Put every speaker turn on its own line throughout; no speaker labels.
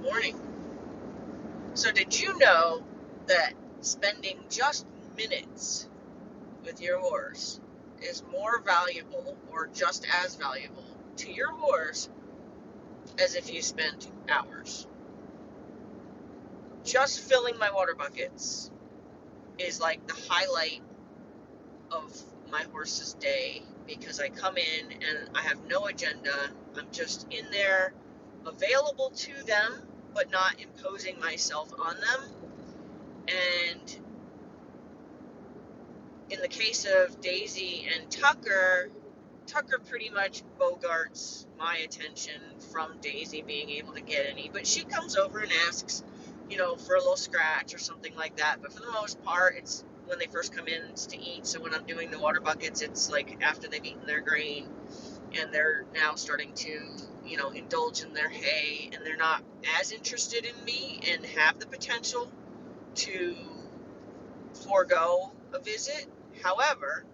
Morning. So, did you know that spending just minutes with your horse is more valuable or just as valuable to your horse as if you spent hours? Just filling my water buckets is like the highlight of my horse's day because I come in and I have no agenda. I'm just in there available to them, but not imposing myself on them. And in the case of Daisy and Tucker, Tucker pretty much bogarts my attention from Daisy being able to get any, but she comes over and asks, for a little scratch or something like that. But for the most part, it's when they first come in, it's to eat. So when I'm doing the water buckets, it's like after they've eaten their grain and they're now starting to, indulge in their hay, and they're not as interested in me and have the potential to forego a visit. However,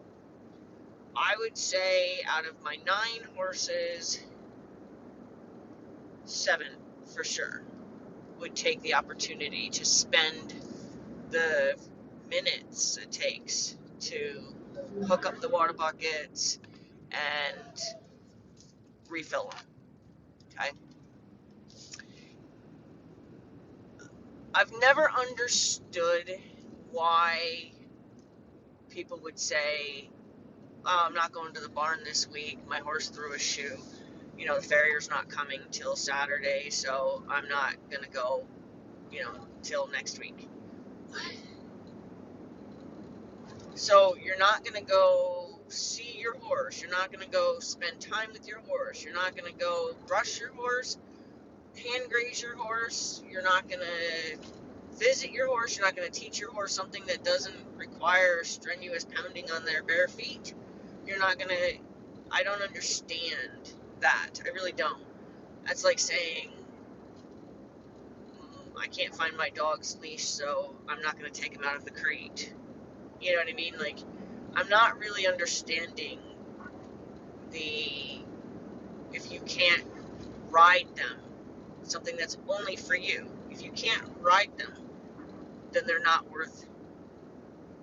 I would say out of my 9 horses, 7 for sure would take the opportunity to spend the minutes it takes to hook up the water buckets and refill them. Okay? I've never understood why people would say, oh, I'm not going to the barn this week. My horse threw a shoe. The farrier's not coming till Saturday, so I'm not going to go, till next week. So you're not going to go see your horse. You're not going to go spend time with your horse. You're not going to go brush your horse, hand graze your horse. You're not going to visit your horse. You're not going to teach your horse something that doesn't require strenuous pounding on their bare feet. You're not going to, I don't understand that. I really don't. That's like saying, I can't find my dog's leash, so I'm not going to take him out of the crate. You know what I mean? Like, I'm not really understanding if you can't ride them, something that's only for you. If you can't ride them, then they're not worth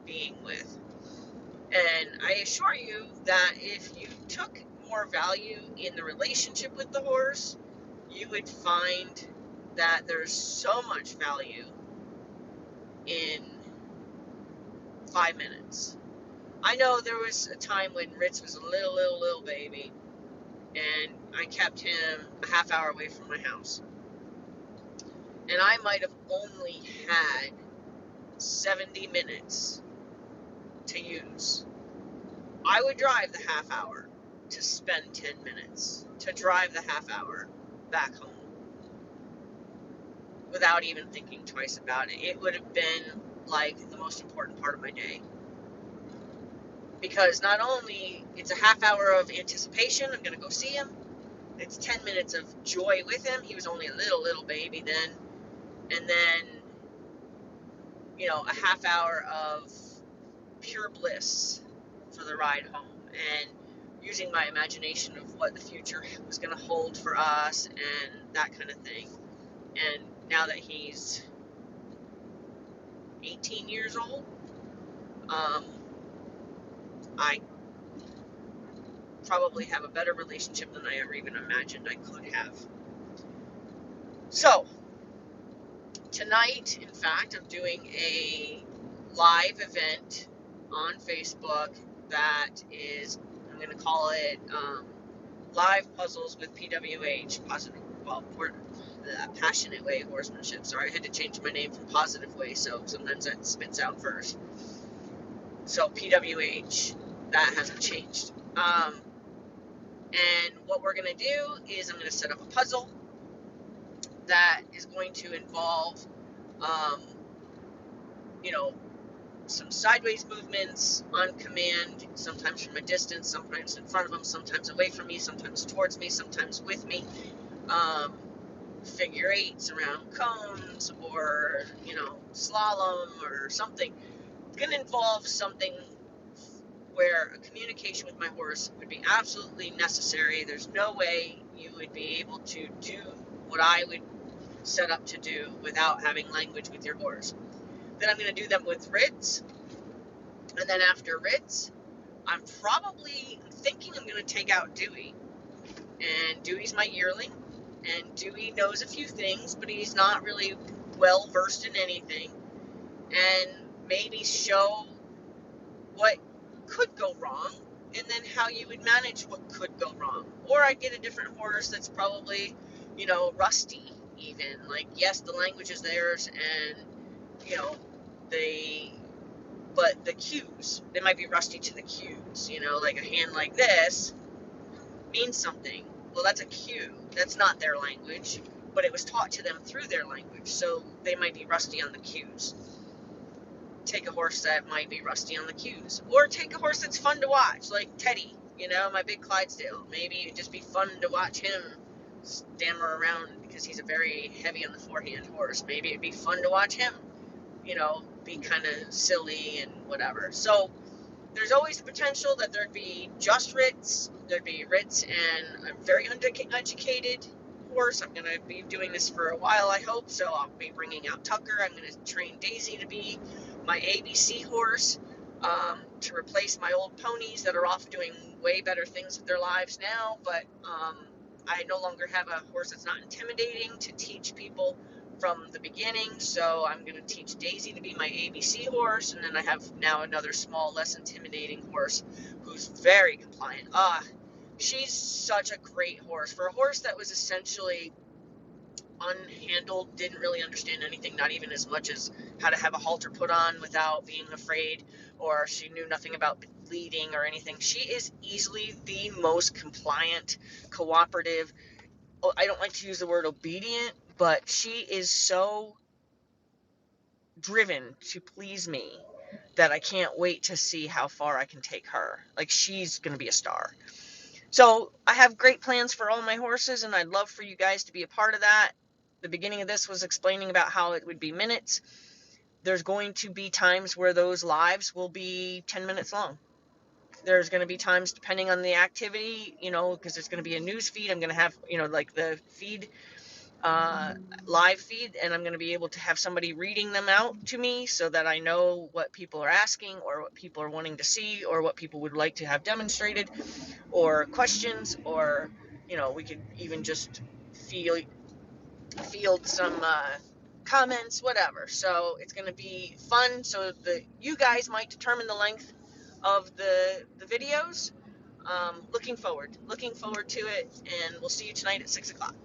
being with. And I assure you that if you took more value in the relationship with the horse, you would find that there's so much value in 5 minutes. I know there was a time when Ritz was a little baby, and I kept him a half hour away from my house. And I might have only had 70 minutes to use. I would drive the half hour to spend 10 minutes, to drive the half hour back home without even thinking twice about it. It would have been like the most important part of my day. Because not only it's a half hour of anticipation, I'm going to go see him. It's 10 minutes of joy with him. He was only a little baby then. And then, a half hour of pure bliss for the ride home. And using my imagination of what the future was going to hold for us and that kind of thing. And now that he's 18 years old, I probably have a better relationship than I ever even imagined I could have. So, tonight, in fact, I'm doing a live event on Facebook that is, I'm going to call it Live Puzzles with PWH, Passionate Way Horsemanship. Sorry, I had to change my name from Positive Way, so sometimes that spits out first. So PWH, that hasn't changed. And what we're going to do is I'm going to set up a puzzle that is going to involve, some sideways movements on command, sometimes from a distance, sometimes in front of them, sometimes away from me, sometimes towards me, sometimes with me. Figure eights around cones or, slalom or something. It's going to involve something where a communication with my horse would be absolutely necessary. There's no way you would be able to do what I would set up to do without having language with your horse. Then I'm going to do them with Ritz. And then after Ritz, I'm probably thinking I'm going to take out Dewey. And Dewey's my yearling. And Dewey knows a few things, but he's not really well versed in anything. And maybe show what could go wrong and then how you would manage what could go wrong. Or I'd get a different horse that's probably, rusty even. Like, yes, the language is theirs and, they, but the cues, they might be rusty to the cues, like a hand like this means something. Well, that's a cue. That's not their language, but it was taught to them through their language, so they might be rusty on the cues. Take a horse that might be rusty on the cues, or take a horse that's fun to watch, like Teddy, my big Clydesdale. Maybe it'd just be fun to watch him stammer around because he's a very heavy on the forehand horse. Maybe it'd be fun to watch him, be kind of silly and whatever. So there's always the potential that there'd be just Ritz, there'd be Ritz and a very uneducated horse. I'm going to be doing this for a while, I hope, so I'll be bringing out Tucker. I'm going to train Daisy to be my ABC horse, to replace my old ponies that are off doing way better things with their lives now, but I no longer have a horse that's not intimidating to teach people from the beginning, so I'm going to teach Daisy to be my ABC horse, and then I have now another small, less intimidating horse who's very compliant. She's such a great horse. For a horse that was essentially unhandled, didn't really understand anything, not even as much as how to have a halter put on without being afraid, or she knew nothing about leading or anything. She is easily the most compliant, cooperative, I don't like to use the word obedient, but she is so driven to please me that I can't wait to see how far I can take her. Like, she's going to be a star. So I have great plans for all my horses, and I'd love for you guys to be a part of that. The beginning of this was explaining about how it would be minutes. There's going to be times where those lives will be 10 minutes long. There's going to be times, depending on the activity, because there's going to be a news feed. I'm going to have, like the feed, live feed, and I'm going to be able to have somebody reading them out to me so that I know what people are asking or what people are wanting to see or what people would like to have demonstrated or questions, or, we could even just field some comments, whatever. So it's going to be fun. So you guys might determine the length of the videos. Looking forward to it, and we'll see you tonight at 6 o'clock.